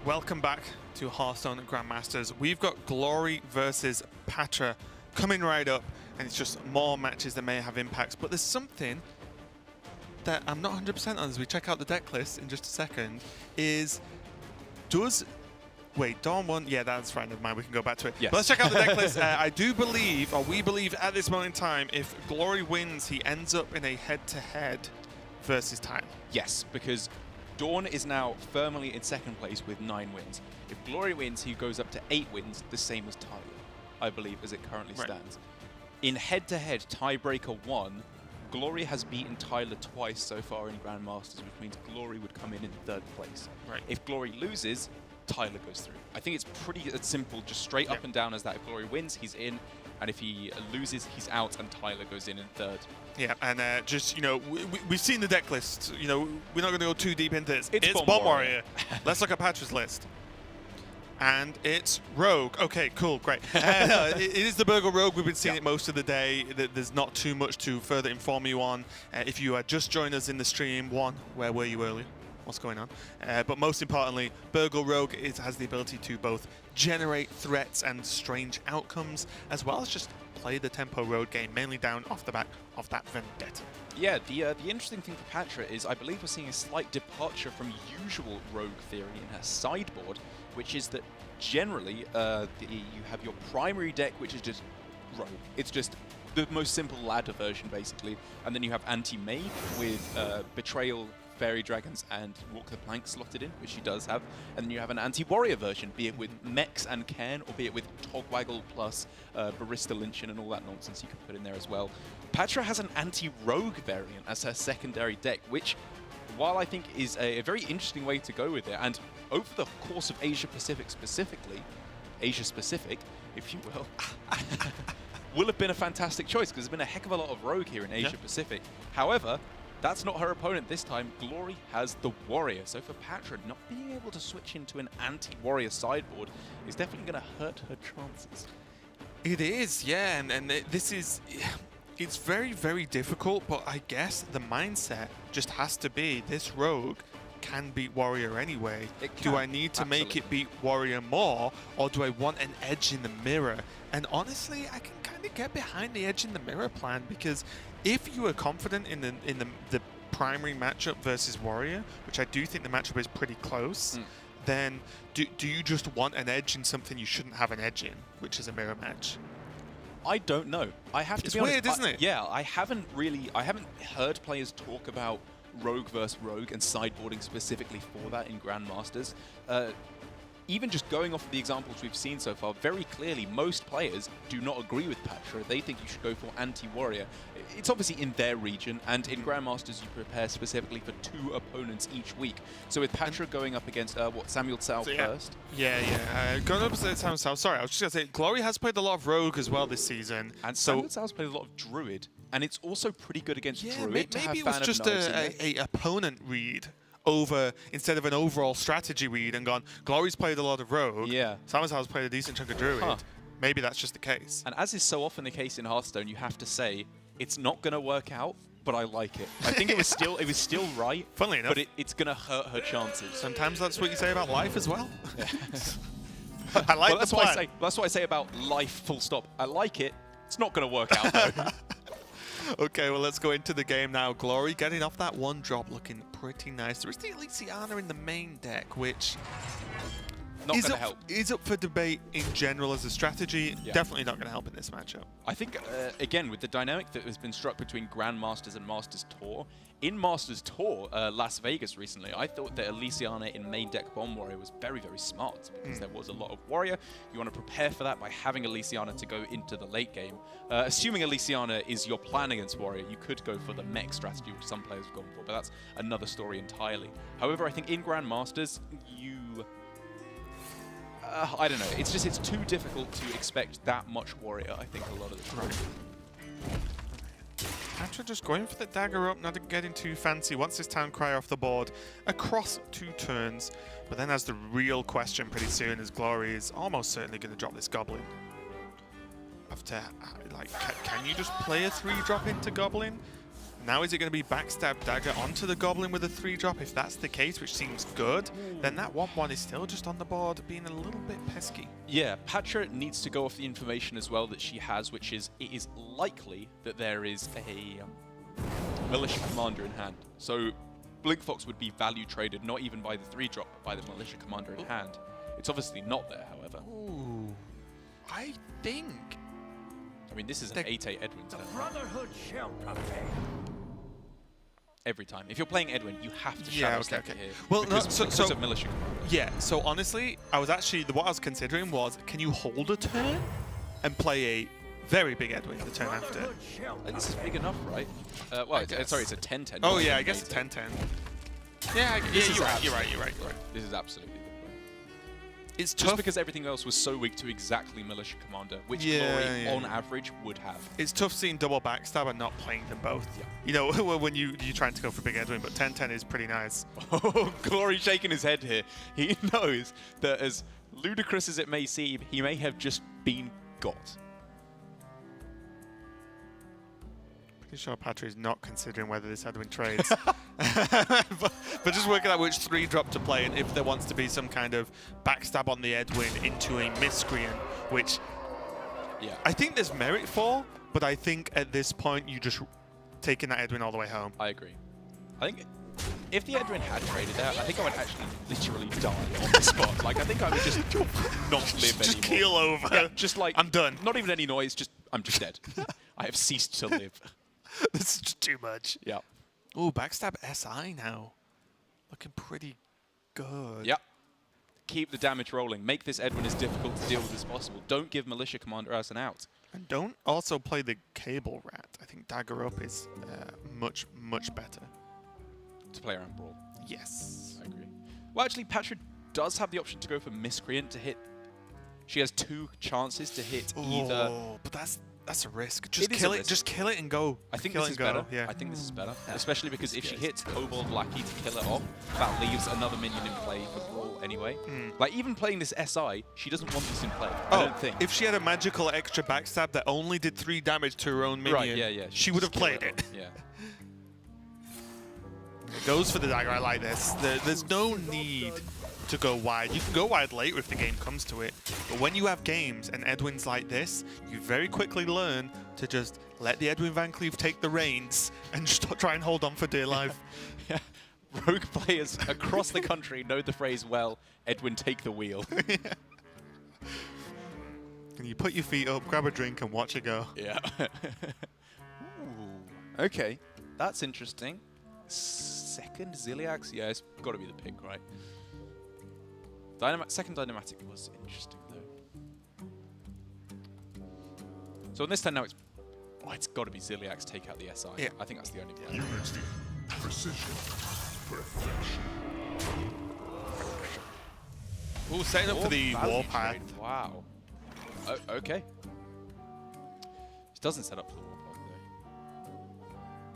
welcome back to Hearthstone Grandmasters. We've got Glory versus Pathra coming right up, and it's just more matches that may have impacts. But there's something that I'm not 100% on as we check out the deck list in just a second. Wait, Dawn won? Yeah, that's right. Never mind. We can go back to it. Yes. But let's check out the deck list. I do believe, or we believe at this moment in time, if Glory wins, he ends up in a head-to-head versus Tyler. Yes, because Dawn is now firmly in second place with 9 wins. If Glory wins, he goes up to 8 wins, the same as Tyler, I believe, as it currently stands. In head-to-head tiebreaker 1, Glory has beaten Tyler twice so far in Grandmasters, which means Glory would come in 3rd place. Right. If Glory loses, Tyler goes through. I think it's pretty simple, just straight up and down as that. If Glory wins, he's in, and if he loses, he's out, and Tyler goes in 3rd. Yeah, and just, you know, we've seen the deck list. You know, we're not going to go too deep into this. It's Bomb Warrior. Let's look at Patra's list. And it's Rogue. Okay, cool, great. It is the Burgle Rogue. We've been seeing it most of the day. There's not too much to further inform you on. If you had just joined us in the stream, where were you earlier? What's going on? But most importantly, Burgle Rogue has the ability to both generate threats and strange outcomes, as well as just play the tempo road game, mainly down off the back of that Vendetta. Yeah, the interesting thing for Pathra is I believe we're seeing a slight departure from usual Rogue theory in her sideboard, which is that generally you have your primary deck, which is just Rogue. It's just the most simple ladder version, basically. And then you have Anti-Maid with Betrayal, Fairy Dragons, and Walk the Plank slotted in, which she does have. And then you have an anti-warrior version, be it with Mechs and Cairn, or be it with Togwaggle plus Barista Lynching and all that nonsense you can put in there as well. Pathra has an anti-rogue variant as her secondary deck, which, while I think is a very interesting way to go with it, and over the course of Asia-Pacific specifically, Asia-Pacific, if you will, will have been a fantastic choice, because there's been a heck of a lot of rogue here in Asia-Pacific. However, that's not her opponent this time. Glory has the Warrior. So for Pathra, not being able to switch into an anti-Warrior sideboard is definitely going to hurt her chances. It is, yeah, and this is... It's very, very difficult, but I guess the mindset just has to be this rogue can beat Warrior anyway. Do I need to make it beat Warrior more, or do I want an edge in the mirror? And honestly, I can kind of get behind the edge in the mirror plan, because if you are confident in the primary matchup versus Warrior, which I do think the matchup is pretty close, then do you just want an edge in something you shouldn't have an edge in, which is a mirror match? I don't know. I have to be honest. It's weird, isn't it? Yeah, I haven't heard players talk about Rogue versus Rogue and sideboarding specifically for that in Grandmasters. Even just going off of the examples we've seen so far, very clearly most players do not agree with Pathra. They think you should go for anti-warrior. It's obviously in their region, and in Grandmasters you prepare specifically for 2 opponents each week. So with Pathra going up against, Samuel Tsao first? Yeah. Going up against Samuel Tsao. Sorry, I was just going to say, Glory has played a lot of Rogue as well this season. And Samuel Tsao's played a lot of Druid, and it's also pretty good against Druid. Maybe it was just a opponent read over instead of an overall strategy read and gone, Glory's played a lot of Rogue, Samuel Tsao's played a decent chunk of Druid. Maybe that's just the case. And as is so often the case in Hearthstone, you have to say, it's not going to work out, but I like it. I think it was still right, funnily enough, but it's going to hurt her chances. Sometimes that's what you say about life as well. I like that's what I say about life, full stop. I like it. It's not going to work out, though. Okay, well, let's go into the game now. Glory getting off that 1 drop, looking pretty nice. There is the Elysiana in the main deck, which is up for debate in general as a strategy. Definitely not going to help in this matchup. I think, again, with the dynamic that has been struck between Grandmasters and Masters Tour, in Masters Tour, Las Vegas recently, I thought that Elysiana in main deck Bomb Warrior was very, very smart, because there was a lot of Warrior. You want to prepare for that by having Elysiana to go into the late game. Assuming Elysiana is your plan against Warrior, you could go for the mech strategy, which some players have gone for, but that's another story entirely. However, I think in Grandmasters, I don't know. It's too difficult to expect that much Warrior, I think, a lot of the time. Pathra just going for the dagger up, not getting too fancy. Wants this Town Crier off the board across 2 turns. But then has the real question pretty soon, as Glory is almost certainly going to drop this Goblin. After, like, can you just play a 3-drop into Goblin? Now is it going to be backstab dagger onto the goblin with a 3-drop? If that's the case, which seems good, then that 1-1 is still just on the board, being a little bit pesky. Yeah, Pathra needs to go off the information as well that she has, which is it is likely that there is a militia commander in hand. So Blinkfox would be value traded not even by the 3-drop, but by the militia commander in hand. It's obviously not there, however. Ooh, I think. I mean, this is an 8/8 Edwin turn. Brotherhood shall prevail. Every time. If you're playing Edwin, you have to Yeah, shadow okay, step okay. it here. Well, because, no, because of militia commander. Yeah, so honestly, I was actually, what I was considering was, can you hold a turn and play a very big Edwin the turn after? Brotherhood shall And this is big enough, right? Well, sorry, it's a 10/10. Oh not yeah, an I guess 8/8. 10-10. Yeah, you're right. This is absolutely the play. It's Just tough. because everything else was so weak to exactly militia commander, which Yeah, Glory yeah. on average would have. It's tough seeing double backstab and not playing them both. Yeah. You know, when you're trying to go for big Edwin, but 10-10 is pretty nice. Oh, Glory shaking his head here. He knows that as ludicrous as it may seem, he may have just been got. Pretty sure Pathra is not considering whether this Edwin trades. but just working out which 3-drop to play and if there wants to be some kind of backstab on the Edwin into a miscreant, which Yeah. I think there's merit for, but I think at this point you just taking that Edwin all the way home. I agree. I think if the Edwin had traded out, I think I would actually literally die on the spot. Like, I think I would just not live Just anymore. keel over. Yeah, just like, I'm done. Not even any noise, just, I'm just dead. I have ceased to live. This is just too much. Yeah. Ooh, backstab SI now. Looking pretty good. Yep. Keep the damage rolling. Make this Edwin as difficult to deal with as possible. Don't give Militia Commander as an out. And don't also play the Cable Rat. I think Dagger Up is much, much better. To play around Brawl. Yes. I agree. Well, actually, Pathra does have the option to go for Miscreant to hit. She has 2 chances to hit either. Oh, but that's a risk. Just It is kill a it. risk. Just kill it and go. I think kill this it is and go. better. Yeah. I think this is better. Especially because if she hits Kobold Lackey to kill it off, that leaves another minion in play for Brawl anyway. Like, even playing this SI, she doesn't want this in play. I don't think. If she had a magical extra backstab that only did 3 damage to her own minion, Right, yeah. she would have just kill played it. off. Yeah. It goes for the dagger. I like this. There's no need to go wide. You can go wide later if the game comes to it. But when you have games and Edwin's like this, you very quickly learn to just let the Edwin Van Cleave take the reins and just try and hold on for dear life. Yeah. Rogue players across the country know the phrase well, Edwin, take the wheel. And you put your feet up, grab a drink, and watch it go. Yeah. Ooh. Okay. That's interesting. Second Ziliax? Yeah, it's got to be the pick, right? Second Dynamatic was interesting, though. So on this turn now, it's got to be Ziliax take out the SI. Yeah. I think that's the only play. Unity, precision, perfection. Ooh, setting up for the value Warpath. trade. Wow. Okay. It doesn't set up for the Warpath, though.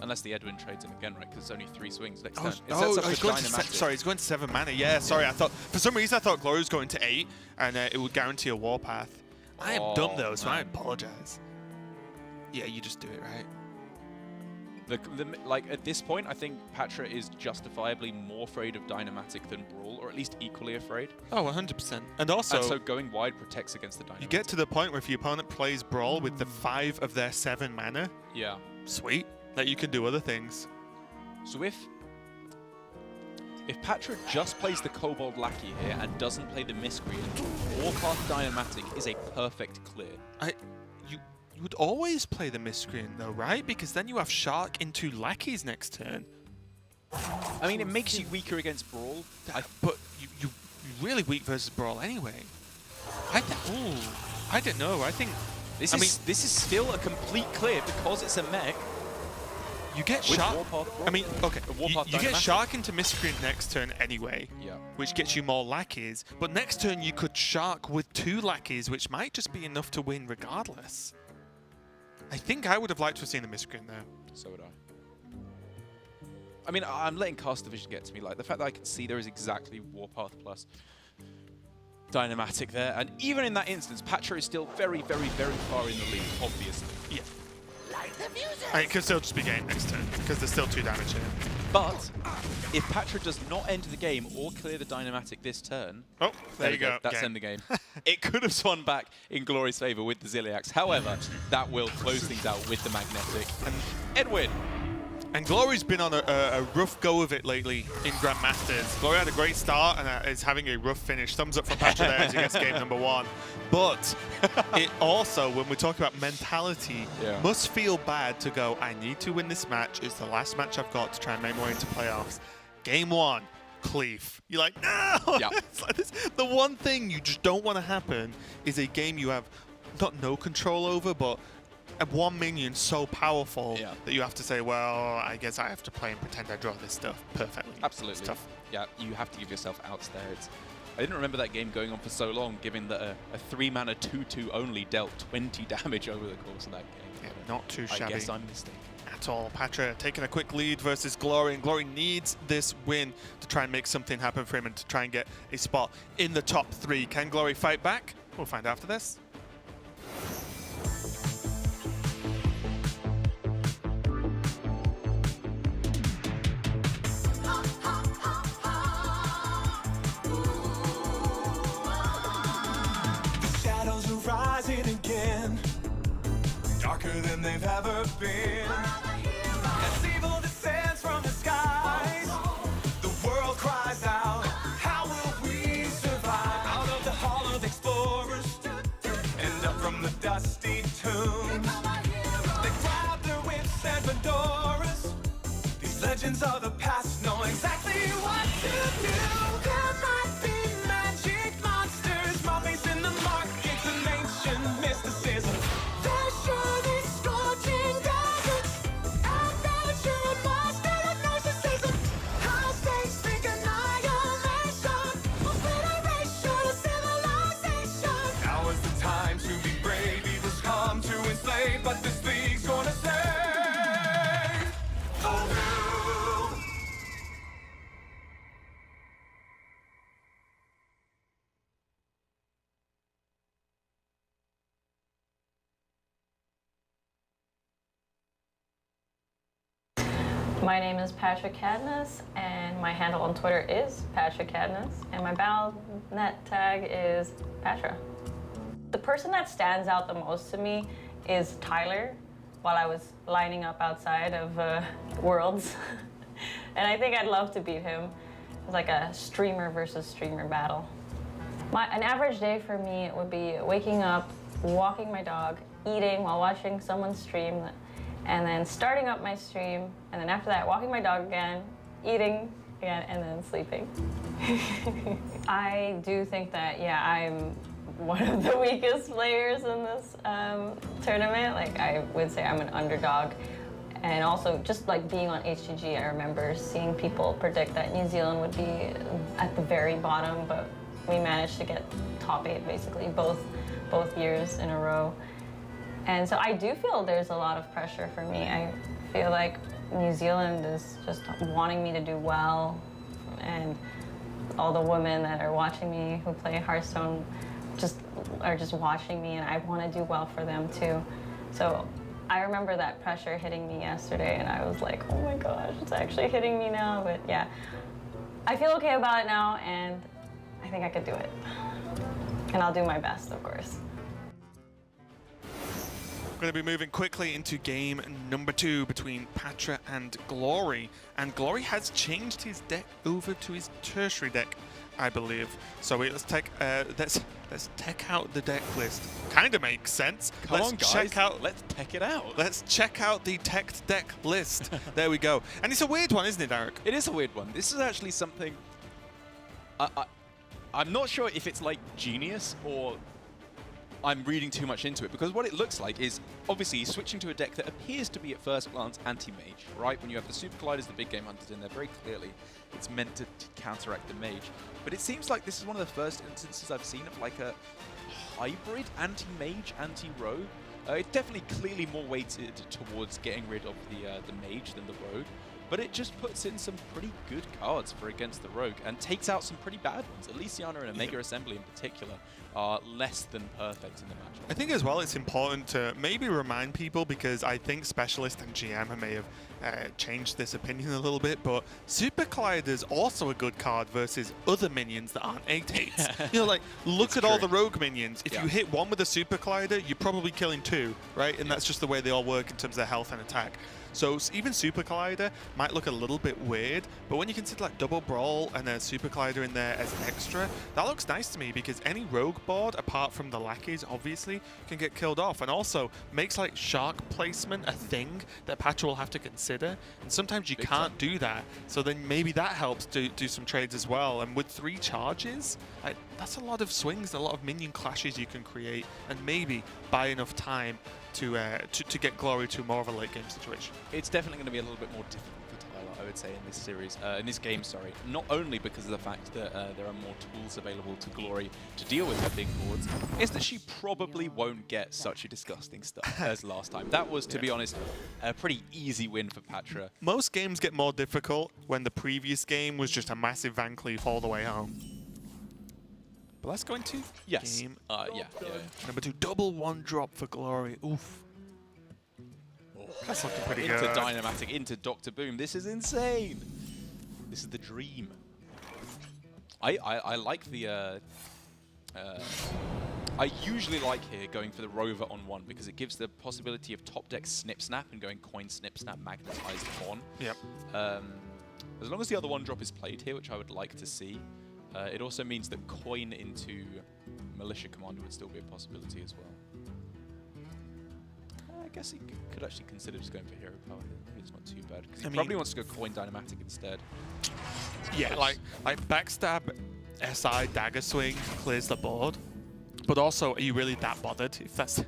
Unless the Edwin trades him again, right? Because it's only 3 swings next turn. It sets up he's for going to Dynamatic. sorry, he's going to 7 mana. Yeah, sorry. I thought for some reason I thought Glory was going to 8, and it would guarantee a Warpath. I am dumb though, so I man. apologize. Yeah, you just do it right. Like, at this point, I think Pathra is justifiably more afraid of Dynamatic than Brawl, or at least equally afraid. Oh, 100%. And also, And so going wide protects against the Dynamatic. you get to the point where if your opponent plays Brawl with the 5 of their 7 mana, Yeah. sweet, that you can do other things. So if Pathra just plays the Kobold Lackey here and doesn't play the Miscreant, Warpath Dynamatic is a perfect clear. You would always play the Miscreant though, right? Because then you have Shark into Lackeys next turn. I mean, it makes you weaker against Brawl. But you're really weak versus Brawl anyway. I don't know. I think This is still a complete clear because it's a mech. you get With Shark. Warpath Brawl? I mean, okay, Warpath you get Dynamatic. Shark into Miscreant next turn anyway, Yeah. which gets you more Lackeys. But next turn you could Shark with 2 Lackeys, which might just be enough to win regardless. I think I would have liked to have seen the Miscreant there. So would I. I mean, I'm letting Cast Division get to me. Like, the fact that I can see there is exactly Warpath plus Dynamatic there. And even in that instance, Pathra is still very, very, very far in the lead, obviously. Yeah. It could still just be game next turn, because there's still 2 damage here. But if Pathra does not end the game or clear the Dynamatic this turn, Oh, there you go. That's end the game. It could have swung back in Glory's favor with the Zilliax. However, that will close things out with the Magnetic. And Edwin. And Glory's been on a rough go of it lately in Grandmasters. Glory had a great start and is having a rough finish. Thumbs up for Pathra there as he gets game number 1. But it also, when we talk about mentality, must feel bad to go, I need to win this match. It's the last match I've got to try and make my way into playoffs. Game 1, Cleef. You're like, no! Yeah. It's like this. The one thing you just don't want to happen is a game you have not no control over, but one minion so powerful that you have to say, well, I guess I have to play and pretend I draw this stuff perfectly. Absolutely. It's tough. Yeah, you have to give yourself outs there. I didn't remember that game going on for so long, given that a 3-mana 2/2 only dealt 20 damage over the course of that game. Yeah, not too shabby. I guess I'm mistaken. At all. Pathra taking a quick lead versus Glory, and Glory needs this win to try and make something happen for him and to try and get a spot in the top 3. Can Glory fight back? We'll find out after this. Again, darker than they've ever been. As evil descends from the skies, the world cries out, how will we survive? Out of the hall of explorers, and up from the dusty tombs, they grab their whips and fedoras. These legends of the past know exactly what to do. There might be magic monsters, mummies in the markets, and ancient mysticism. There surely scorching deserts, adventure, monster of narcissism. High stakes think annihilation, obliteration of civilization. Now is the time to be brave. Evil's come to enslave, but this league's gonna save. Oh no! My name is Patrick Cadness, and my handle on Twitter is Patrick Cadness, and my Battle.net tag is Pathra. The person that stands out the most to me is Tyler, while I was lining up outside of Worlds. And I think I'd love to beat him. It's like a streamer versus streamer battle. An average day for me would be waking up, walking my dog, eating while watching someone stream, and then starting up my stream, and then after that, walking my dog again, eating again, and then sleeping. I do think that, yeah, I'm one of the weakest players in this tournament. Like, I would say I'm an underdog. And also, just like being on HGG, I remember seeing people predict that New Zealand would be at the very bottom, but we managed to get top 8 basically both years in a row. And so I do feel there's a lot of pressure for me. I feel like New Zealand is just wanting me to do well, and all the women that are watching me who play Hearthstone are just watching me, and I want to do well for them too. So I remember that pressure hitting me yesterday, and I was like, oh my gosh, it's actually hitting me now. But yeah, I feel okay about it now, and I think I could do it. And I'll do my best, of course. We're going to be moving quickly into game number 2 between Pathra and Glory. And Glory has changed his deck over to his tertiary deck, I believe. So let's check out the deck list. Kind of makes sense. Let's check it out. Let's check out the tech deck list. There we go. And it's a weird one, isn't it, Eric? It is a weird one. This is actually something I'm not sure if it's like genius or I'm reading too much into it, because what it looks like is obviously he's switching to a deck that appears to be at first glance anti-mage, right? When you have the Super Colliders, the big game hunters in there, very clearly it's meant to counteract the mage. But it seems like this is one of the first instances I've seen of like a hybrid anti-mage, anti-rogue. It's definitely clearly more weighted towards getting rid of the mage than the rogue. but it just puts in some pretty good cards for against the Rogue and takes out some pretty bad ones. Elysiana and Omega Assembly in particular are less than perfect in the match. I think as well it's important to maybe remind people, because I think Specialist and GM may have changed this opinion a little bit, but Super Collider's also a good card versus other minions that aren't 8/8s. You know, like, look at all the Rogue minions. If you hit one with a Super Collider, you're probably killing two, right? And that's just the way they all work in terms of their health and attack. So even Super Collider might look a little bit weird, but when you consider like double Brawl and a Super Collider in there as an extra, that looks nice to me, because any Rogue board, apart from the lackeys, obviously, can get killed off, and also makes like Shark placement a thing that Pathra will have to consider, and sometimes you can't do that, so then maybe that helps do some trades as well. And with 3 charges, that's a lot of swings, a lot of minion clashes you can create, and maybe buy enough time to get Glory to more of a late game situation. It's definitely going to be a little bit more difficult for Tyler, I would say, in this series, in this game, sorry. Not only because of the fact that there are more tools available to Glory to deal with her big boards, it's that she probably won't get such a disgusting stuff as last time. That was, to be honest, a pretty easy win for Pathra. Most games get more difficult when the previous game was just a massive Van Cleef all the way home. But let's go into game number 2. Double 1-drop for Glory. Oof. That's looking pretty good. Into Dynamatic, into Dr. Boom. This is insane. This is the dream. I like the... I usually like here going for the Rover on 1, because it gives the possibility of top deck Snip Snap and going Coin Snip Snap magnetized on. Yep. As long as the other 1-drop is played here, which I would like to see, it also means that Coin into Militia Commander would still be a possibility as well. I guess he could actually consider just going for Hero Power here. Maybe it's not too bad, because he probably wants to go Coin Dynamatic instead. Yeah, like Backstab, SI, Dagger Swing clears the board, but also, are you really that bothered if that's...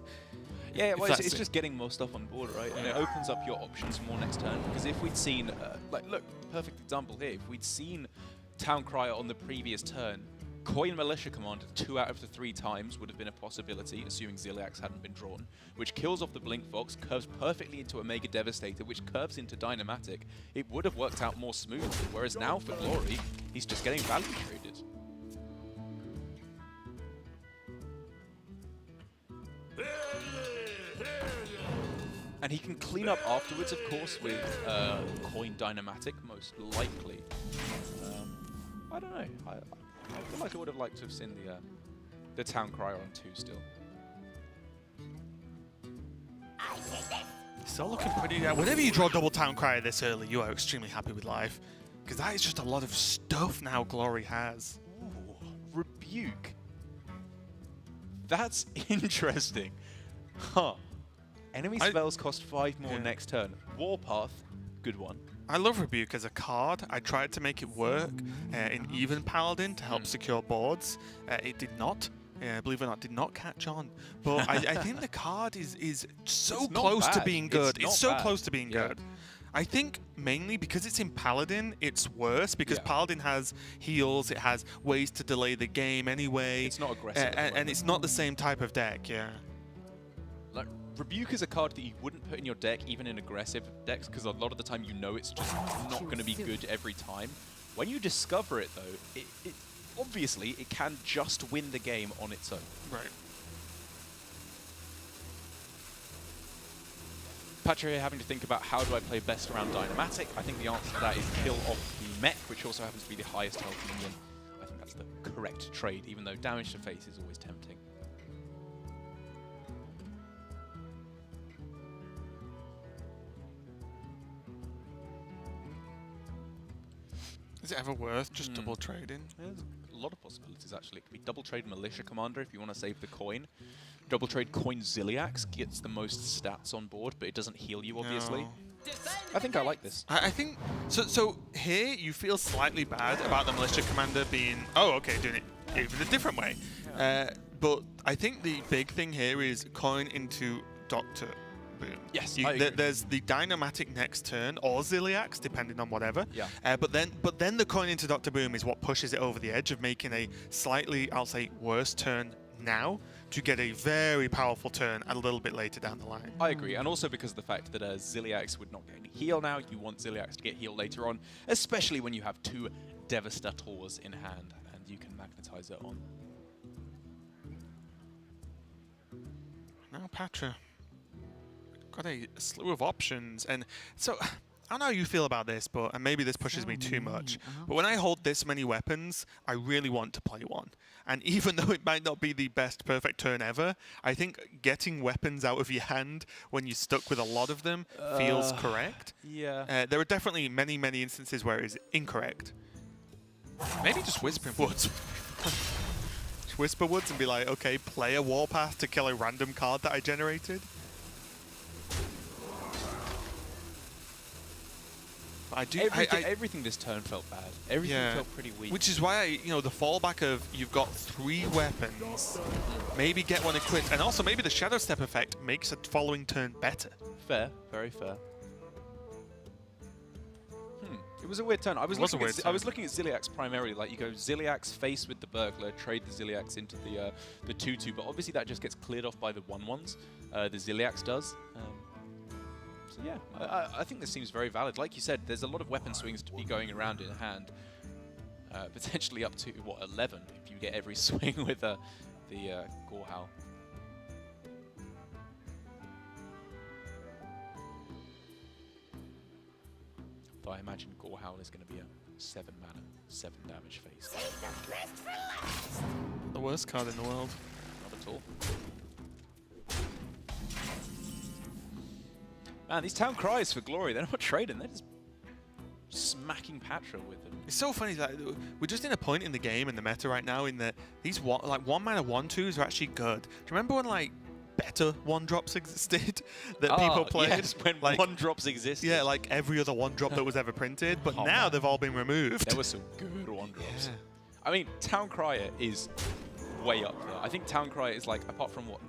Yeah, well, it's just getting more stuff on board, right? And it opens up your options more next turn, because if we'd seen, like, look, perfect example here, if we'd seen Town Crier on the previous turn, Coin Militia Commander 2 out of the 3 times would have been a possibility, assuming Ziliax hadn't been drawn, which kills off the Blink Fox, curves perfectly into Omega Devastator, which curves into Dynamatic. It would have worked out more smoothly, whereas now for Glory, he's just getting value traded. And he can clean up afterwards, of course, with Coin Dynamatic, most likely. I don't know. I feel like I would have liked to have seen the Town Crier on 2 still. Still looking pretty... whenever you draw double Town Crier this early, you are extremely happy with life, because that is just a lot of stuff now Glory has. Ooh, Rebuke. That's interesting. Huh. Enemy spells cost 5 more next turn. Warpath, good one. I love Rebuke as a card. I tried to make it work in Even Paladin to help secure boards. It did not. Believe it or not, did not catch on. But I think the card is so close to being good. It's so close to being good. I think mainly because it's in Paladin, it's worse, because Paladin has heals, it has ways to delay the game anyway. It's not aggressive. And it's not the same type of deck, Like, Rebuke is a card that you wouldn't put in your deck, even in aggressive decks, because a lot of the time you know it's just not going to be good every time. When you discover it, though, it obviously it can just win the game on its own. Right. Pathra here having to think about how do I play best around Dynamatic. I think the answer to that is kill off the mech, which also happens to be the highest health minion. I think that's the correct trade, even though damage to face is always tempting. Is it ever worth just double trading? There's a lot of possibilities, actually. It could be double trade Militia Commander if you want to save the coin. Double trade Coin Ziliax gets the most stats on board, but it doesn't heal you, obviously. No. I think I like this. I think... So here, you feel slightly bad about the Militia Commander being... Oh, okay, doing it even a different way. But I think the big thing here is coin into Dr. Boom. Yes, there's the Dynamatic next turn, or Ziliax, depending on whatever. Yeah. But then the coin into Dr. Boom is what pushes it over the edge of making a slightly, I'll say, worse turn now to get a very powerful turn a little bit later down the line. I agree, and also because of the fact that Ziliax would not get any heal now, you want Ziliax to get heal later on, especially when you have 2 Devastators in hand, and you can magnetize it on. Now Pathra got a slew of options, and so I don't know how you feel about this, but and maybe this pushes me too much. But when I hold this many weapons, I really want to play one. And even though it might not be the best perfect turn ever, I think getting weapons out of your hand when you're stuck with a lot of them feels correct. Yeah. There are definitely many, many instances where it is incorrect. Maybe just Whispering Woods. Whisper Woods and be like, okay, play a Warpath to kill a random card that I generated. I do. Everything this turn felt bad. Everything felt pretty weak. Which is why, the fallback of you've got 3 weapons, maybe get one equipped, and also maybe the Shadow Step effect makes a following turn better. Fair, very fair. It was a weird turn. I was looking at Ziliax primarily. Like, you go Ziliax face with the Burglar, trade the Ziliax into the 2/2, but obviously that just gets cleared off by the 1/1s. The Ziliax does. So yeah, I think this seems very valid. Like you said, there's a lot of weapon swings to be going around in hand. Potentially up to, what, 11 if you get every swing with the Gorehowl. Though I imagine Gorehowl is going to be a 7 mana, 7 damage face. The worst card in the world. Not at all. Man, these town cries for glory, they're not trading, they're just smacking Pathra with them. It's so funny that we're just in a point in the game in the meta right now in that these 1 mana 1/2s are actually good. Do you remember when like better 1-drops existed that people played? Yes, when like, 1-drops existed. Yeah, like every other 1-drop that was ever printed, but now they've all been removed. There were some good 1-drops. Yeah. I mean, Town Crier is way up there. I think Town Crier is like, apart from what?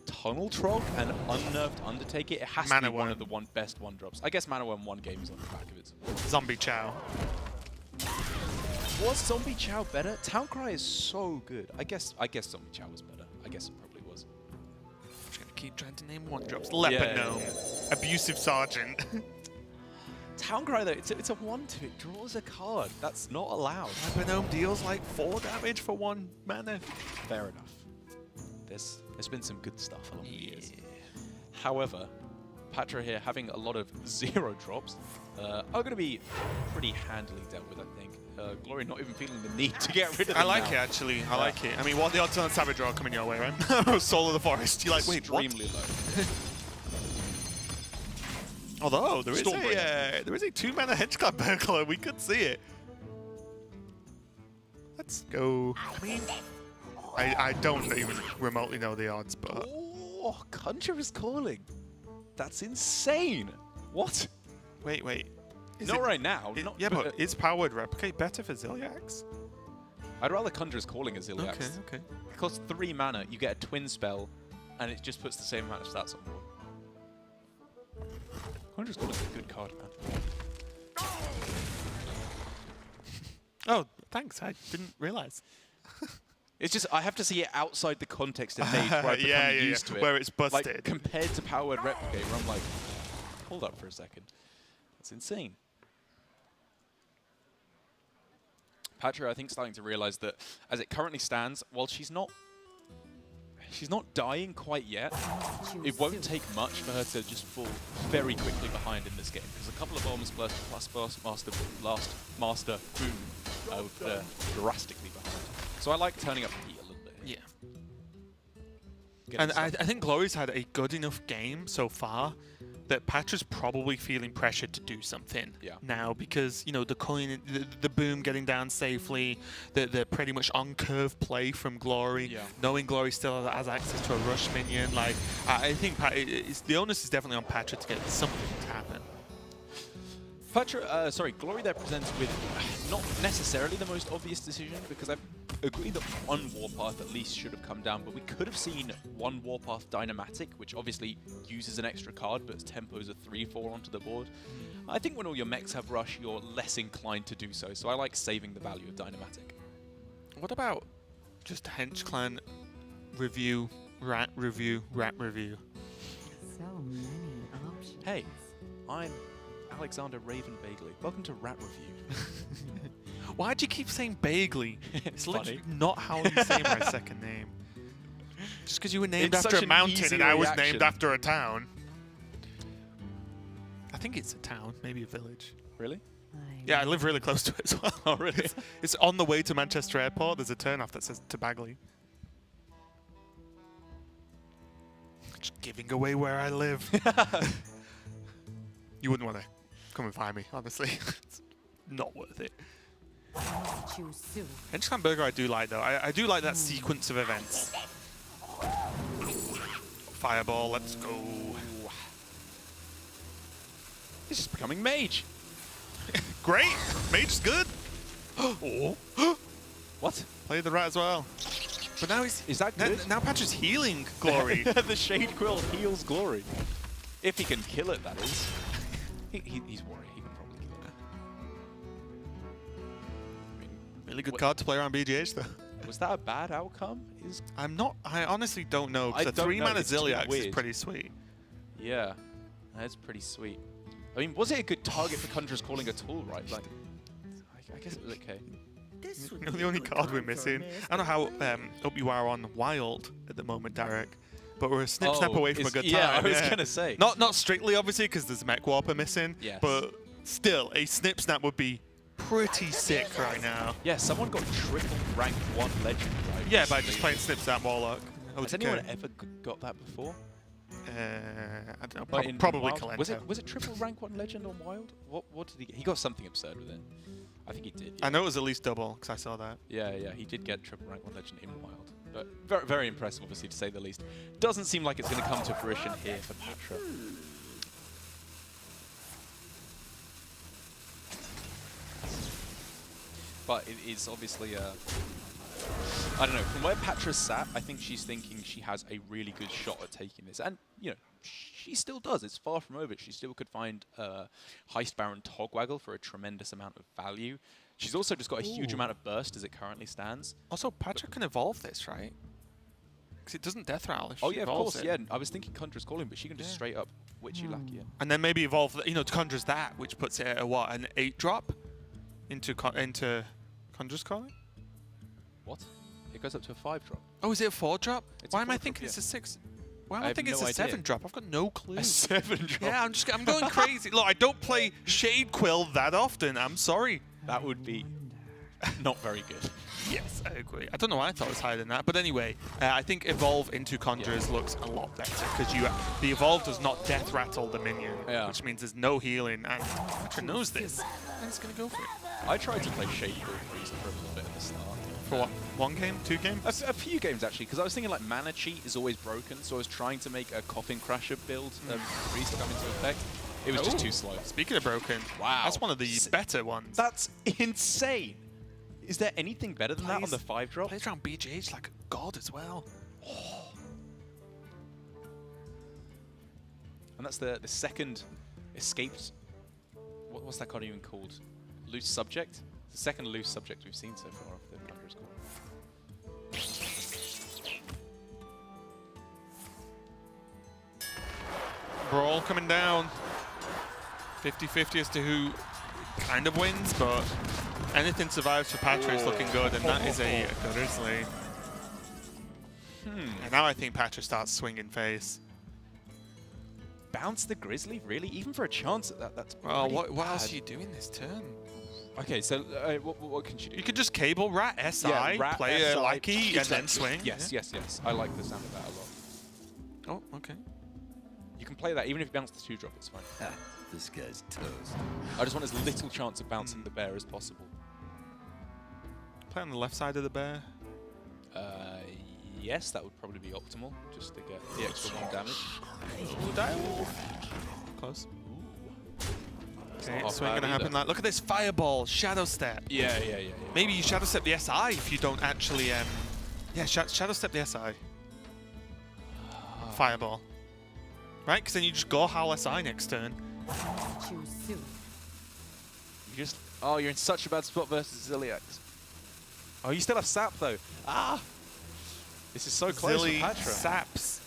Tunnel Troll and Unnerved Undertaker, it has to be one of the best 1-drops. I guess Mana Worm 1 game is on the back of it. Zombie Chow. Was Zombie Chow better? Town Cry is so good. I guess Zombie Chow was better. I guess it probably was. I'm just gonna keep trying to name 1-drops. Leopard Gnome. Abusive Sergeant. Town Cry though, it's a 1/2. It draws a card. That's not allowed. Leopard Gnome deals like 4 damage for 1 mana. Fair enough. There's been some good stuff along the years. However, Pathra here having a lot of 0-drops are going to be pretty handily dealt with, I think. Glory not even feeling the need to get rid of them I like now. it, actually. I like it. I mean, what are the odds on Savage Draw coming your way, right? Soul of the Forest. You're like, wait, extremely low. Although, there is a 2-mana Hedgeclad Burglar. We could see it. Let's go. I mean, I don't even remotely know the odds, but... Oh, Conjure is calling. That's insane. What? Wait. Not right now. But is Powered Replicate better for Ziliax? I'd rather Conjure is calling a Ziliax. Okay. It costs 3 mana, you get a twin spell, and it just puts the same amount of stats on board. Conjure's calling a good card, man. Oh, thanks. I didn't realize. It's just, I have to see it outside the context of Mage where I become used to it. Where it's busted. Like, compared to Powered Replicate, where I'm like, hold up for a second. That's insane. Pathra, I think, starting to realize that as it currently stands, while she's not dying quite yet, it won't take much for her to just fall very quickly behind in this game. Because a couple of bombs plus last master boom would put her drastically behind. So I like turning up the heat a little bit. Yeah. And I think Glory's had a good enough game so far that Patra's probably feeling pressured to do something now because, the coin, the boom getting down safely, the pretty much on-curve play from Glory, knowing Glory still has access to a rush minion. Like, I think the onus is definitely on Patra to get something to happen. Glory there presents with not necessarily the most obvious decision, because I agree that one Warpath at least should have come down, but we could have seen one Warpath Dynamatic, which obviously uses an extra card, but its tempo is a 3/4 onto the board. I think when all your mechs have Rush, you're less inclined to do so I like saving the value of Dynamatic. What about just Hench Clan review, rat review, rat review. So many options. Hey, I'm Alexander Raven Bagley. Welcome to Rat Review. Why do you keep saying Bagley? It's literally funny. not how you say my second name. Just because you were named It's after such a an mountain easy and I was reaction. named after a town. I think it's a town, maybe a village. Really? Yeah, I live really close to it as well. Oh, really? It's on the way to Manchester Airport. There's a turnoff that says to Bagley. Just giving away where I live. You wouldn't want to come and find me, honestly. It's not worth it. Choose soon. Henchman Burger I do like, though. I do like that sequence of events. Fireball, let's go. He's just becoming mage. Great! Mage is good. Oh. What? Play the rat as well. But now he's... Is that good? Now Patrick's healing glory. The Shade Quill heals glory. If he can kill it, that is. He's worried. He can probably kill it. I mean, Really good what- card to play around BGH, though. Was that a bad outcome? I honestly don't know. I The don't 3-mana know, it's too Ziliax is weird. pretty sweet. Yeah, that's pretty sweet. I mean, was it a good target for Conjurer's Calling at all, right? Like, I guess it was okay. This would You know, be the a only good card we're time for a missing. master I don't know how plan. up you are on Wild at the moment, Derek. But we're a snip away from a good time. Yeah, I was gonna say. Not strictly, obviously, because there's Mech Warper missing. Yes. But still, a snip would be pretty sick right now. Yeah, someone got triple rank 1 legend, right? Yeah, by recently. just playing snip Warlock. Has OTK. anyone ever got that before? I don't know. Like in Probably Wild? Kalento. Was it triple rank 1 legend on Wild? What did he get? He got something absurd with it. I think he did. Yeah. I know it was at least double, because I saw that. Yeah, he did get triple rank 1 legend in Wild. But very, very impressive, obviously, to say the least. Doesn't seem like it's going to come to fruition here for Pathra. But it is obviously I don't know, from where Patra's sat, I think she's thinking she has a really good shot at taking this. And, you know, she still does. It's far from over. She still could find Heist Baron Togwaggle for a tremendous amount of value. She's also just got a huge amount of burst as it currently stands. Also, Patrick can evolve this, right? Because it doesn't death rattle if Oh she yeah, of evolves course, it. yeah. I was thinking Conjurer's Calling, but she can just Yeah. straight up Witchy Lucky it. And then maybe evolve, Conjures that, which puts it at a what, an 8-drop into Conjurer's Calling? What? It goes up to a 5-drop. Oh, is it a 4-drop? It's a Why am I 4-drop, thinking yeah. it's a 6? Why am I I have thinking no it's a idea. 7-drop? I've got no clue. A 7-drop? Yeah, I'm going crazy. Look, I don't play Shade Quill that often. I'm sorry. That would be not very good. Yes, I agree. I don't know why I thought it was higher than that. But anyway, I think Evolve into Conjurers looks a lot better because the Evolve does not death rattle the minion, which means there's no healing. And Patra knows this, and it's going to go for it. I tried to play Shade Quill Priest for a little bit at the start. For what? 1 game? 2 games? A few games actually, because I was thinking like Mana Cheat is always broken, so I was trying to make a Coffin Crasher build Priest come into effect. It was just too slow. Speaking of broken, Wow. that's one of the better ones. That's insane. Is there anything better than that on the 5-drop? Plays around BGH like a god as well. And that's the second escaped. What's that card even called? Loose subject. The second loose subject we've seen so far of the Conjurer's Call. Brawl coming down. 50-50 as to who kind of wins, but anything survives for Patra is looking good, and that is a Grizzly. And now I think Patra starts swinging face. Bounce the Grizzly? Really? Even for a chance at that? That's Well, pretty what else bad. are you doing this turn? Okay, so what can she do? You could just cable Rat SI, Rat, play SI, a Lackey, and then exactly. swing. Yes, Yeah. yes. I like the sound of that a lot. Oh, okay. You can play that even if you bounce the 2-drop, it's fine. This guy's toast. I just want as little chance of bouncing the bear as possible. Play on the left side of the bear. Yes, that would probably be optimal, just to get the extra 1 damage. Ooh, dial. Close. It's Okay, not swing bad gonna happen. either. Like, look at this fireball, shadow step. Yeah. Maybe you shadow step the SI if you don't actually. Yeah, shadow step the SI. Fireball. Right, because then you just go Howl SI next turn. Choose soon. You just... Oh, you're in such a bad spot versus Ziliax. Oh, you still have Sap, though. Ah! This is so close Zilly for Pathra. saps.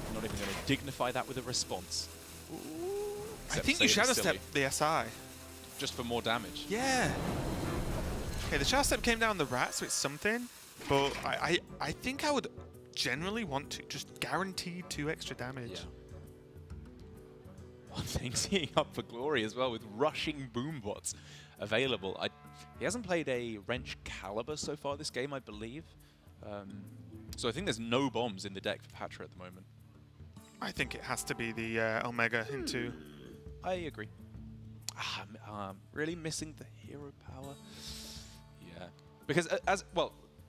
I'm not even going to dignify that with a response. I Except think say you it shadow was silly, step the SI. just for more damage. Yeah. Okay, the shadow step came down the rat, so it's something. But I think I would generally want to just guarantee 2 extra damage. Yeah. One thing teeing up for glory as well with rushing boombots available. He hasn't played a Wrench Caliber so far this game, I believe. So I think there's no bombs in the deck for Pathra at the moment. I think it has to be the Omega into. I agree. Really missing the hero power? Yeah. Because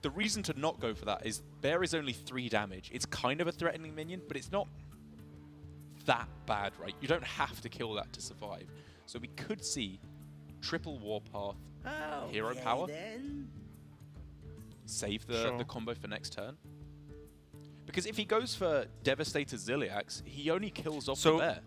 the reason to not go for that is Bear is only 3 damage. It's kind of a threatening minion, but it's not that bad, right? You don't have to kill that to survive. So we could see triple Warpath, hero power, save the combo for next turn. Because if he goes for Devastator Ziliax, he only kills off the bear.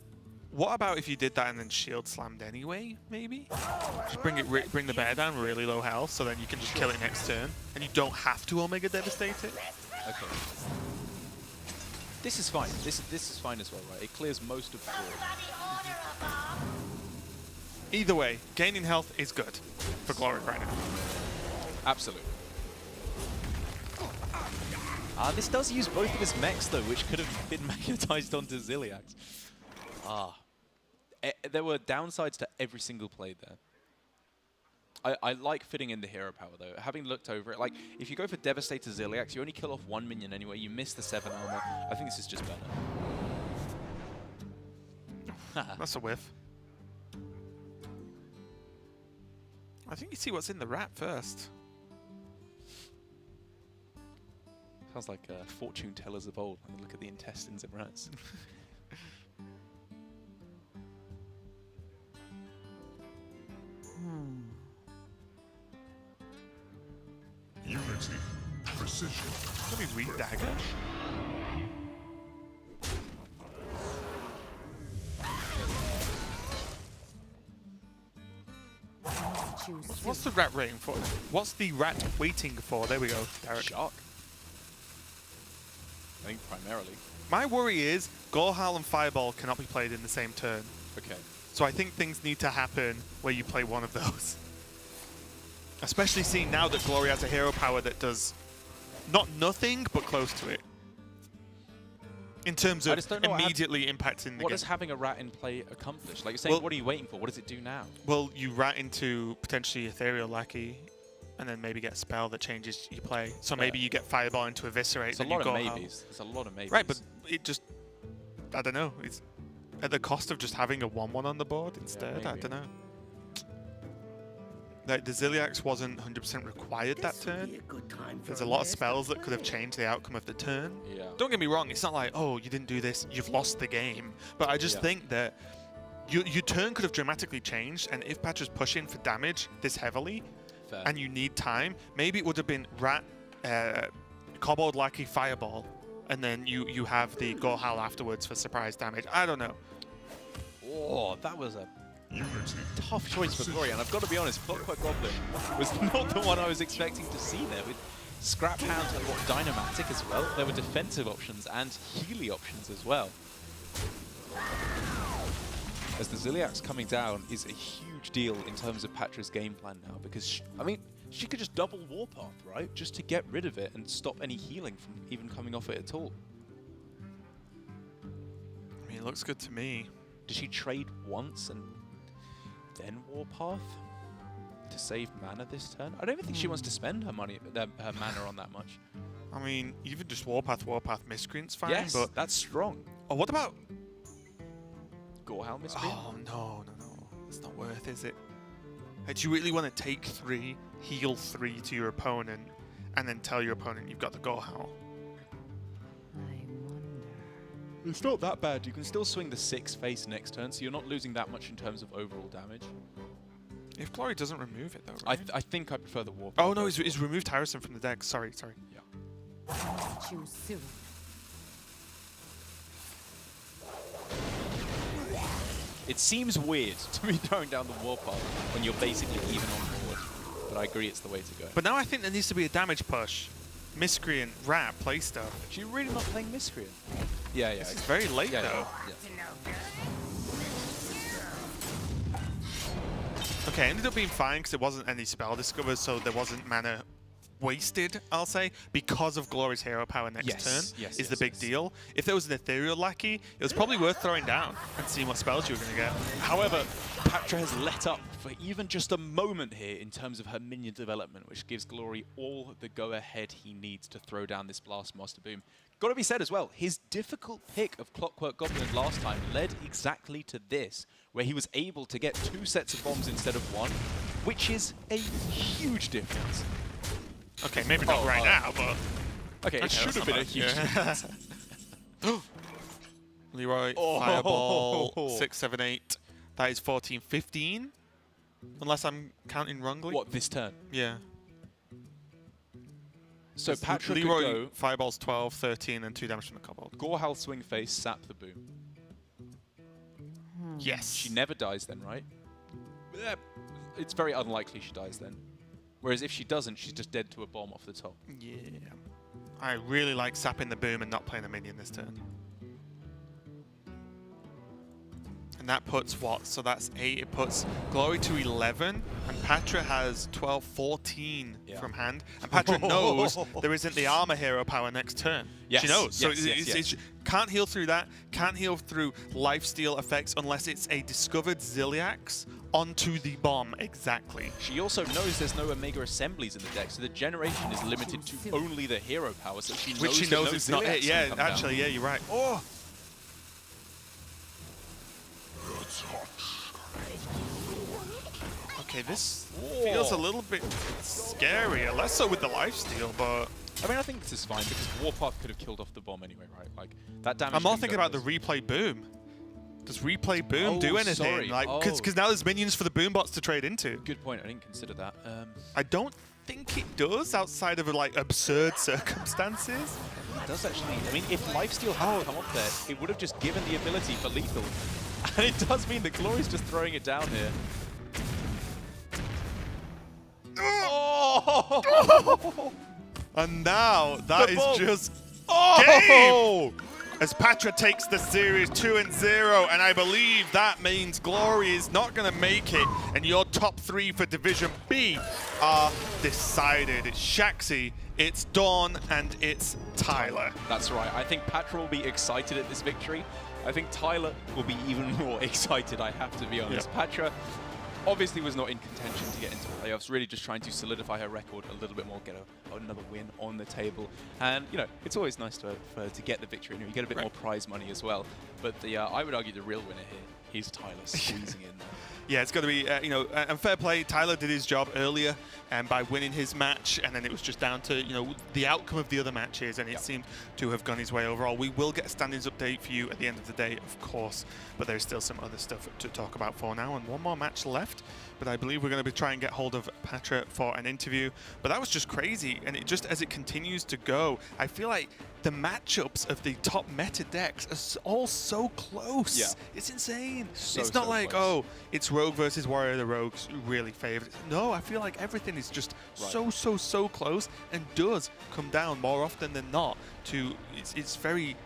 What about if you did that and then shield slammed anyway, maybe? Just bring the bear down really low health, so then you can just kill it next turn, and you don't have to Omega Devastate it. Okay. This is fine. This is fine as well, right? It clears most of the board. Either way, gaining health is good for Glory right now. Absolutely. This does use both of his mechs, though, which could have been magnetized onto Ziliax. There were downsides to every single play there. I like fitting in the hero power, though. Having looked over it, like, if you go for Devastator Ziliax, you only kill off 1 minion anyway. You miss the 7 armor. I think this is just better. That's a whiff. I think you see what's in the rat first. Sounds like fortune tellers of old. When you look at the intestines of rats. Unity, precision. Let me read dagger. What's the rat waiting for? What's the rat waiting for? There we go, Derek. Shark. I think primarily. My worry is Gorehowl and Fireball cannot be played in the same turn. Okay. So I think things need to happen where you play one of those. Especially seeing now that Glory has a hero power that does not nothing, but close to it. In terms of immediately impacting the game. What does having a rat in play accomplish? Like you're saying, what are you waiting for? What does it do now? Well, you rat into potentially Ethereal Lackey, and then maybe get a spell that changes your play. So maybe you get Fireball into Eviscerate. It's a lot of maybes. It's a lot of maybes. Right, but it just, I don't know. It's at the cost of just having a 1/1 on the board instead. I don't know. Like the Ziliax wasn't 100% required that turn. There's a lot of spells that could have changed the outcome of the turn. Yeah. Don't get me wrong, it's not like, oh, you didn't do this, you've lost the game. But I just think that your turn could have dramatically changed, and if Patra's pushing for damage this heavily, and you need time, maybe it would have been Rat, Kobold Lackey, Fireball, and then you have the Gorehowl afterwards for surprise damage. I don't know. Oh, that was a Unity. tough choice for Glory, and I've got to be honest, Clockwork Goblin was not the one I was expecting to see there. With Scrap Hound and Dynamatic as well, there were defensive options and Healy options as well. As the Ziliax coming down is a huge deal in terms of Patra's game plan now, because, she could just double Warpath, right? Just to get rid of it and stop any healing from even coming off it at all. I mean, it looks good to me. Does she trade once and then Warpath to save mana this turn? I don't even think she wants to spend her money, her mana on that much. I mean, even just Warpath Miscreant's fine, Yes, but... that's strong. Oh, what about... Gorehowl Miscreant? Oh, no. It's not worth, is it? Like, do you really want to take 3, heal 3 to your opponent, and then tell your opponent you've got the Gorehowl? I wonder. It's not that bad. You can still swing the 6 face next turn, so you're not losing that much in terms of overall damage. If Glory doesn't remove it, though, right? I think I prefer the Warpath. Oh, no, he's removed Harrison from the deck. Sorry. Yeah. Choose soon. It seems weird to be throwing down the Warpath when you're basically even on board. but I agree it's the way to go. But now I think there needs to be a damage push. Miscreant, Rat, play stuff. She's really not playing Miscreant. Yeah, yeah. It's very late yeah, though. yeah. Okay, ended up being fine because there wasn't any spell discovered, so there wasn't mana wasted, I'll say, because of Glory's hero power next turn is the big deal. If there was an ethereal lackey, it was probably worth throwing down and seeing what spells you were going to get. However, Pathra has let up for even just a moment here in terms of her minion development, which gives Glory all the go-ahead he needs to throw down this Blast Master Boom. Got to be said as well, his difficult pick of Clockwork Goblin last time led exactly to this, where he was able to get 2 sets of bombs instead of 1, which is a huge difference. Okay, maybe not right now, but... Okay, it should have been a huge difference. Leroy, Fireball, 6, 7, 8. That is 14, 15? Unless I'm counting wrongly. What, this turn? Yeah. So Pathra Leroy, could go... Fireball's 12, 13, and 2 damage from the Kobold. Gorehowl Swing Face, Sap the Boom. Yes. She never dies then, right? It's very unlikely she dies then. Whereas if she doesn't, she's just dead to a bomb off the top. Yeah. I really like sapping the boom and not playing a minion this turn. And that puts what? So that's 8. It puts Glory to 11. And Pathra has 12, 14 from hand. And Pathra knows there isn't the armor hero power next turn. Yes, She knows. So yes, it's can't heal through that. Can't heal through lifesteal effects unless it's a discovered Ziliax onto the bomb. Exactly. She also knows there's no Omega Assemblies in the deck, so the generation is limited to only the hero power, so she knows Which she knows it's not it. Ziliax Yeah, can come actually, down. yeah, you're right. Oh! Okay, this feels a little bit scarier. Less so with the lifesteal, but... I mean, I think this is fine, because Warpath could have killed off the bomb anyway, right? Like, that damage... I'm more can thinking go about the this. replay boom. Does replay boom do anything? Sorry. Like, because now there's minions for the boom bots to trade into. Good point, I didn't consider that. I don't think it does outside of like absurd circumstances. It does actually. I mean, if lifesteal hadn't come up there, it would have just given the ability for lethal. And it does mean that Glory's just throwing it down here. Oh! And now that is bomb. just Oh! game! As Pathra takes the series 2-0, and I believe that means Glory is not going to make it, and your top 3 for Division B are decided. It's Shaxi, it's Dawn, and it's Tyler. That's right. I think Pathra will be excited at this victory. I think Tyler will be even more excited, I have to be honest. Yeah. Pathra obviously was not in contention to get into playoffs, really just trying to solidify her record a little bit more, get another win on the table. And, you know, it's always nice to get the victory, and you get a bit more prize money as well. But I would argue the real winner here is Tyler squeezing in there. Yeah, it's got to be, you know, and fair play. Tyler did his job earlier by winning his match, and then it was just down to, you know, the outcome of the other matches, and it seemed to have gone his way overall. We will get a standings update for you at the end of the day, of course, but there's still some other stuff to talk about for now, and one more match left. But I believe we're going to be trying to get hold of Pathra for an interview. But that was just crazy, and it just as it continues to go, I feel like the matchups of the top meta decks are all so close. Yeah. It's insane. So, it's not so like, close. oh, it's Rogue versus Warrior, the Rogue's really favored. No, I feel like everything is just so close and does come down more often than not to, it's very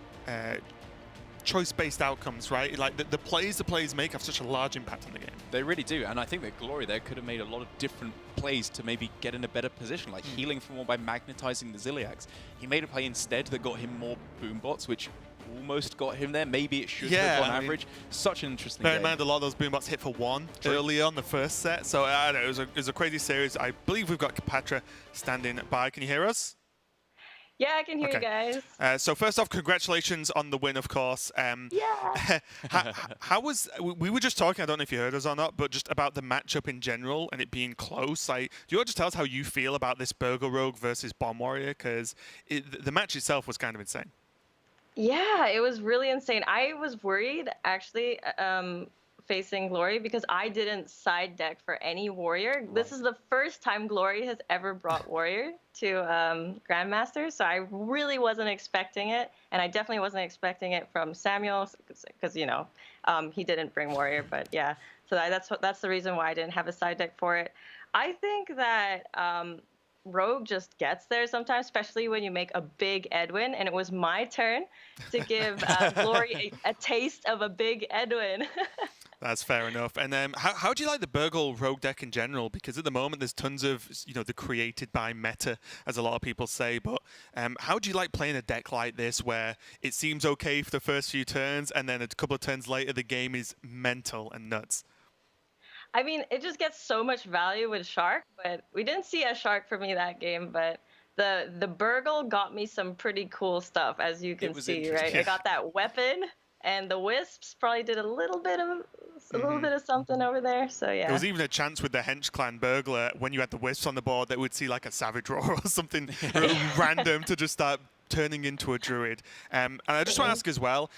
choice-based outcomes, right? Like the plays the players make have such a large impact on the game. They really do, and I think that Glory there could have made a lot of different plays to maybe get in a better position, like healing for more by magnetizing the Ziliax. He made a play instead that got him more boom bots, which almost got him there. Maybe it should have on average. Such an interesting Bear game. in mind, a lot of those boom bots hit for 1 early on the first set, so I don't know, it was a crazy series. I believe we've got Pathra standing by. Can you hear us? Yeah, I can hear you guys. So first off, congratulations on the win, of course. Yeah. How was, we were just talking, I don't know if you heard us or not, but just about the matchup in general and it being close. Like, do you want to just tell us how you feel about this Burgle Rogue versus Bomb Warrior? Because the match itself was kind of insane. Yeah, it was really insane. I was worried, actually, facing Glory because I didn't side deck for any Warrior. Right. This is the first time Glory has ever brought Warrior to Grandmasters, so I really wasn't expecting it, and I definitely wasn't expecting it from Samuel because, you know, he didn't bring Warrior, but yeah. So that's the reason why I didn't have a side deck for it. I think that Rogue just gets there sometimes, especially when you make a big Edwin. And it was my turn to give Glory a taste of a big Edwin. That's fair enough. And how do you like the Burgle Rogue deck in general? Because at the moment there's tons of, the created by meta, as a lot of people say. But how do you like playing a deck like this where it seems okay for the first few turns and then a couple of turns later the game is mental and nuts? I mean, it just gets so much value with Shark, but we didn't see a Shark for me that game. But the Burgle got me some pretty cool stuff, as you can see, right? I got that weapon. And the Wisps probably did a little bit of something over there. So yeah. There was even a chance with the Hench Clan Burglar when you had the Wisps on the board that would see like a Savage Roar or something random to just start turning into a Druid. And I just want to ask as well,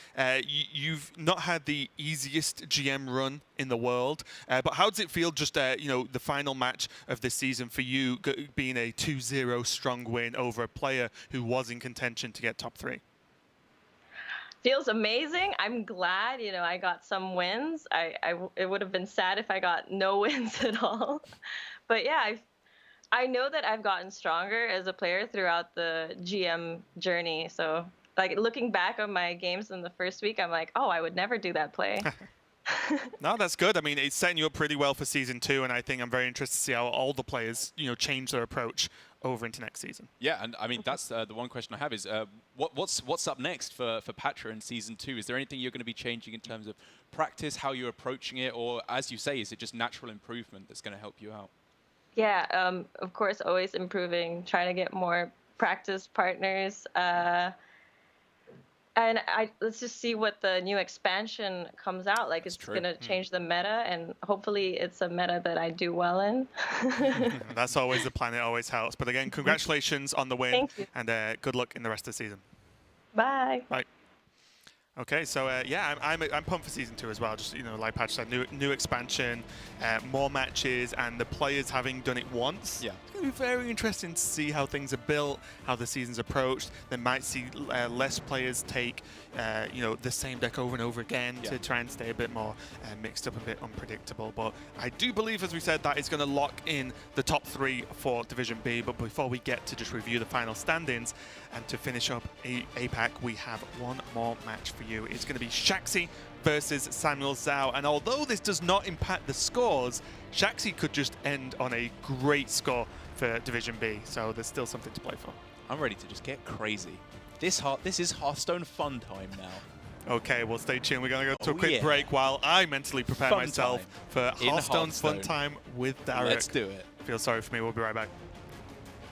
you've not had the easiest GM run in the world, but how does it feel just, the final match of this season for you being a 2-0 strong win over a player who was in contention to get top 3? Feels amazing. I'm glad, I got some wins. It would have been sad if I got no wins at all. But yeah, I know that I've gotten stronger as a player throughout the GM journey. So like looking back on my games in the first week, I'm like, oh, I would never do that play. No, that's good. I mean, it's setting you up pretty well for Season 2, and I think I'm very interested to see how all the players, change their approach over into next season. Yeah, and I mean, that's the one question I have is, what's up next for Pathra in Season 2? Is there anything you're going to be changing in terms of practice, how you're approaching it, or as you say, is it just natural improvement that's going to help you out? Yeah, of course, always improving, trying to get more practice partners. And let's just see what the new expansion comes out. Like, it's going to change the meta, and hopefully it's a meta that I do well in. That's always the plan. It always helps. But again, congratulations on the win. Thank you. And good luck in the rest of the season. Bye. Bye. Okay, so yeah, I'm pumped for Season 2 as well. Just, like Patch said, new expansion, more matches, and the players having done it once. Yeah. It's going to be very interesting to see how things are built, how the season's approached. They might see less players take, the same deck over and over again to try and stay a bit more mixed up, a bit unpredictable. But I do believe, as we said, that is going to lock in the top 3 for Division B. But before we get to just review the final standings and to finish up APAC, we have one more match for you. It's going to be Shaxi versus Samuel Zhao, and although this does not impact the scores, Shaxi could just end on a great score for Division B, so there's still something to play for. I'm ready to just get crazy. This is Hearthstone fun time now. Okay, well, stay tuned. We're going to go to a quick break while I mentally prepare myself for Hearthstone fun time with Derek. Let's do it. Feel sorry for me. We'll be right back.